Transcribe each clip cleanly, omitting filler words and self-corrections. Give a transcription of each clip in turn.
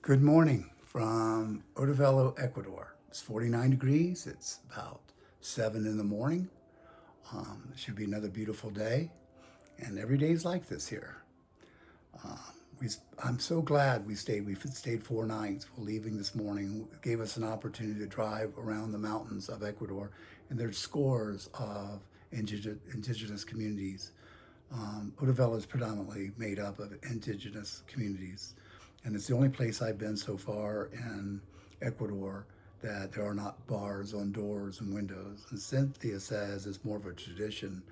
Good morning from Otavalo, Ecuador. It's 49 degrees. It's about 7 in the morning. It should be another beautiful day, and every day is like this here. I'm so glad we stayed. We stayed 4 nights. We're leaving this morning. It gave us an opportunity to drive around the mountains of Ecuador, and there's scores of indigenous communities. Otavalo is predominantly made up of indigenous communities, and it's the only place I've been so far in Ecuador that there are not bars on doors and windows. And Cynthia says it's more of a tradition.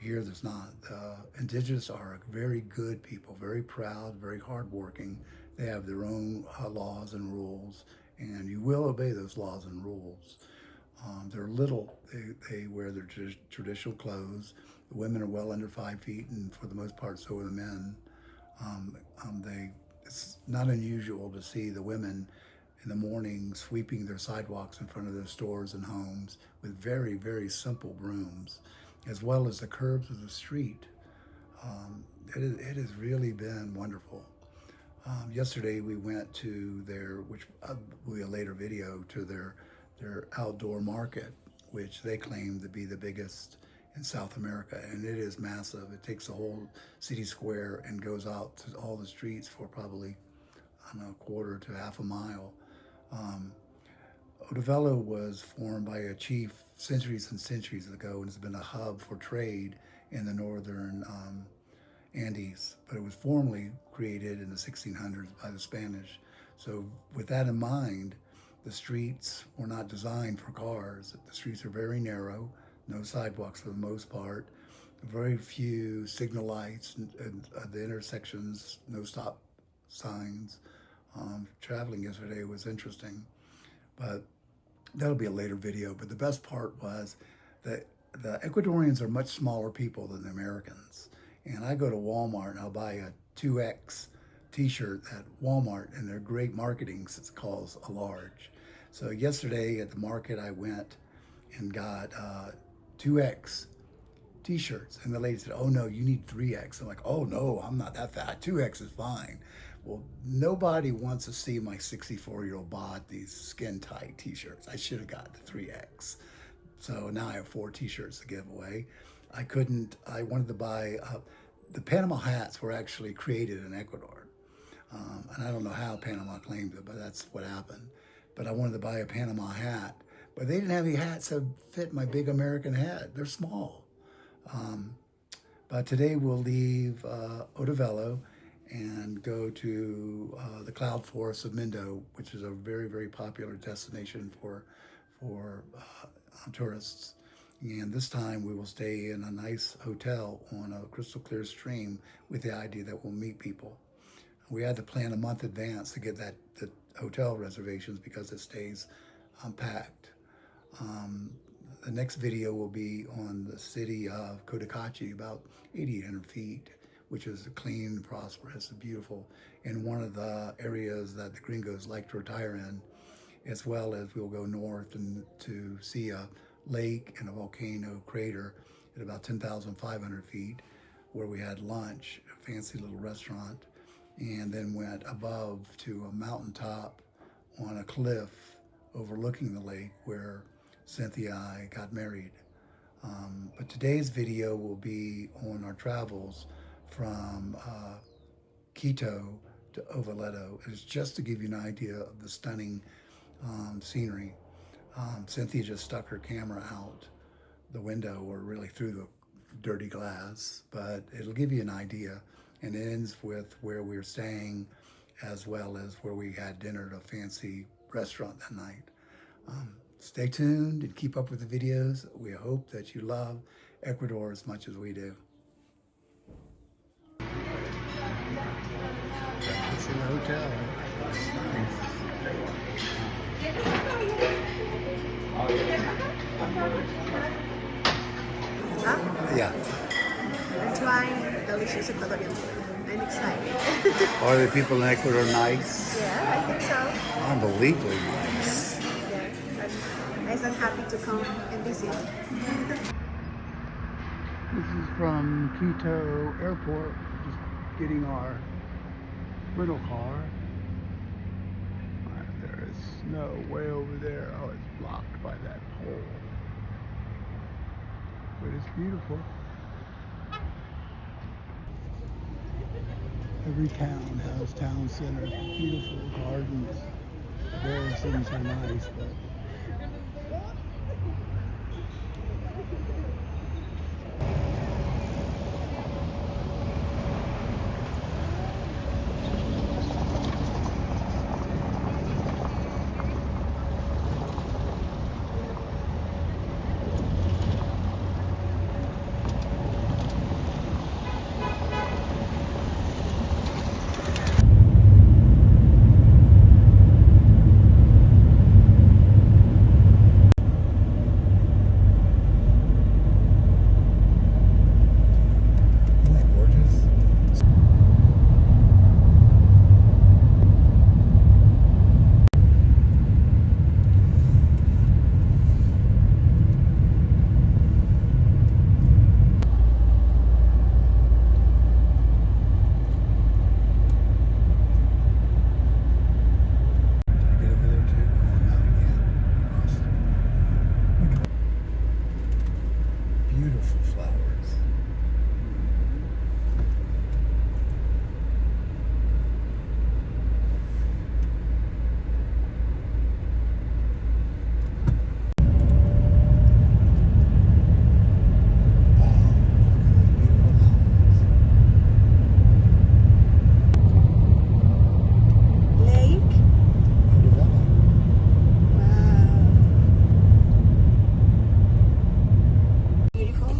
Here, there's not. The indigenous are very good people, very proud, very hardworking. They have their own laws and rules, and you will obey those laws and rules. They're little. They wear their traditional clothes. The women are well under 5 feet, and for the most part, so are the men. It's not unusual to see the women in the morning sweeping their sidewalks in front of their stores and homes with very, very simple brooms, as well as the curbs of the street. It has really been wonderful. Yesterday we went to their, which will be a later video, to their outdoor market, which they claim to be the biggest in South America, and it is massive. It takes the whole city square and goes out to all the streets for probably, I don't know, a quarter to half a mile. Otavalo was formed by a chief centuries and centuries ago, and has been a hub for trade in the northern Andes, but it was formally created in the 1600s by the Spanish. So with that in mind, the streets were not designed for cars. The streets are very narrow, no sidewalks for the most part, very few signal lights, and the intersections, no stop signs. Traveling yesterday was interesting, but that'll be a later video. But the best part was that the Ecuadorians are much smaller people than the Americans. And I go to Walmart and I'll buy a 2X t-shirt at Walmart, and their great marketing calls a large. So yesterday at the market, I went and got 2X t-shirts, and the lady said, "Oh no, you need 3X." I'm like, "Oh no, I'm not that fat. 2X is fine." Well, nobody wants to see my 64-year-old bought these skin tight t-shirts. I should have got the 3X. So now I have 4 t-shirts to give away. I wanted to buy, the Panama hats were actually created in Ecuador. And I don't know how Panama claimed it, but that's what happened. But I wanted to buy a Panama hat, but they didn't have any hats that fit my big American head. They're small. But today we'll leave Otavalo and go to the cloud forest of Mindo, which is a very, very popular destination for tourists. And this time we will stay in a nice hotel on a crystal clear stream with the idea that we'll meet people. We had to plan a month advance to get the hotel reservations because it stays packed. The next video will be on the city of Cotacachi, about 8,800 feet, which is clean and prosperous and beautiful, and one of the areas that the gringos like to retire in, as well as we'll go north and to see a lake and a volcano crater at about 10,500 feet, where we had lunch, a fancy little restaurant, and then went above to a mountaintop on a cliff overlooking the lake where Cynthia and I got married. But today's video will be on our travels from Quito to Otavalo. It's just to give you an idea of the stunning scenery. Cynthia just stuck her camera out the window, or really through the dirty glass, but it'll give you an idea. And it ends with where we're staying, as well as where we had dinner at a fancy restaurant that night. Stay tuned and keep up with the videos. We hope that you love Ecuador as much as we do. It's in the hotel. It's nice. Yeah. I'm trying delicious Ecuadorian food. I'm excited. Are the people in Ecuador nice? Yeah, I think so. Unbelievably nice. Yes, I'm happy to come and visit. This is from Quito Airport, just getting our rental car. snow way over there. Oh, it's blocked by that pole. But it's beautiful. Every town has town centers, beautiful gardens. Various things are nice, but isn't that gorgeous? Get over there too. Oh, no, we can't. Cross. Look at that. Beautiful flowers. Wow, look at those beautiful mountains. Lake. Otavalo. Wow. Beautiful.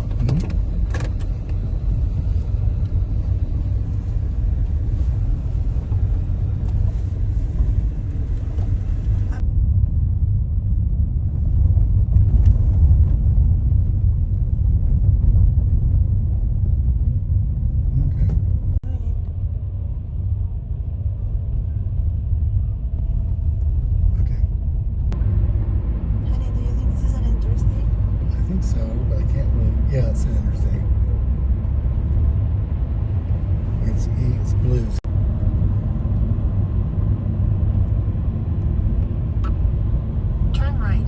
Okay. Okay. Honey, do you think this is an interstate? I think so, but I can't really. Yeah, it's an interstate. It's blues. Turn right.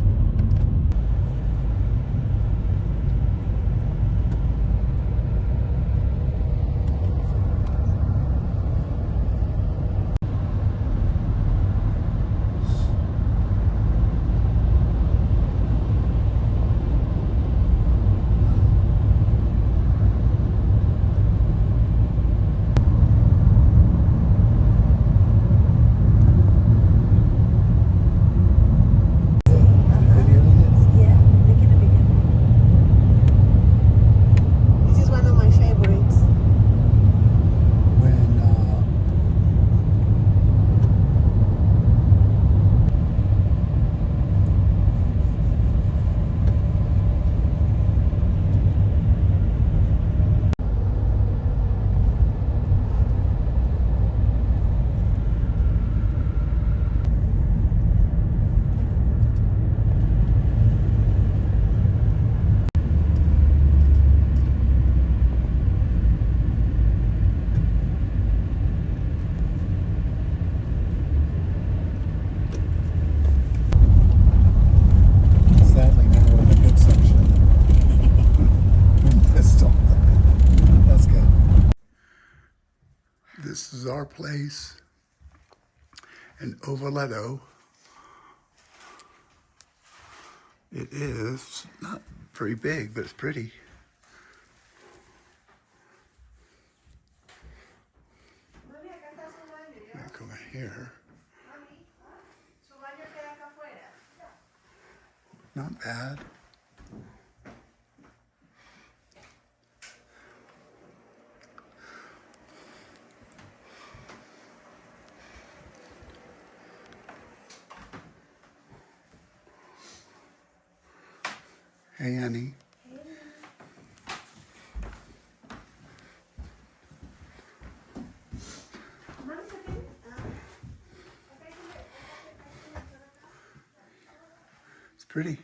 Video of it? Yeah, make it a video. This is one of my favorites. When sadly now we're in the good section. Pistol. That's good. This is our place in Otavalo. It is not very big, but it's pretty. Back over here. Not bad. Hey, Annie. It's pretty.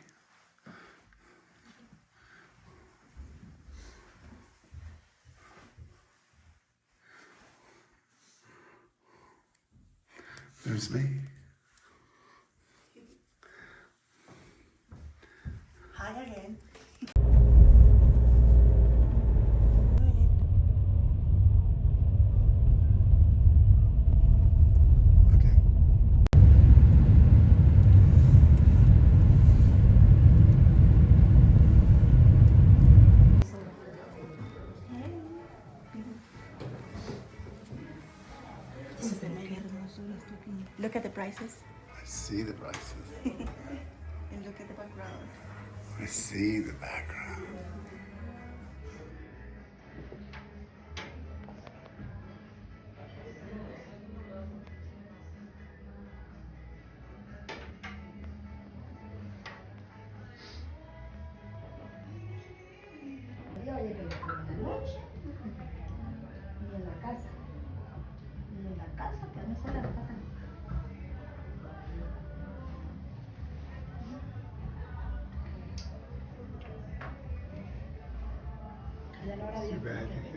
There's me. Look at the prices I see the prices. and look at the background. I see the background. Oye, pero por la noche, ni en la casa, ni en la casa, que no sale de la casa. Y a la hora de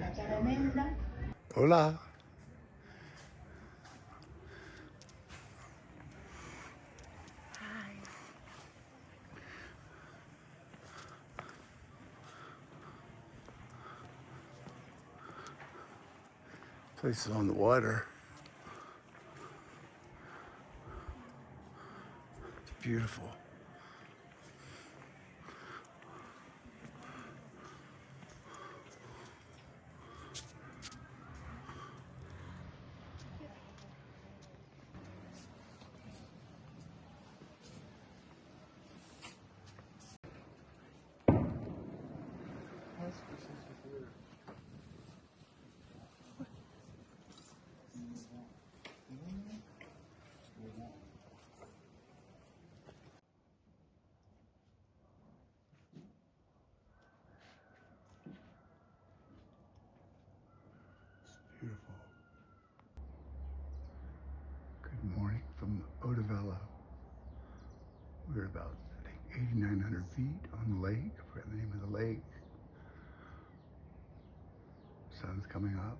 está tremenda. Hola. Hi. Place is on the water. It's beautiful. Beautiful. Good morning from Otavalo. We're about, I think, 8,900 feet on the lake. I forgot the name of the lake. Sun's coming up.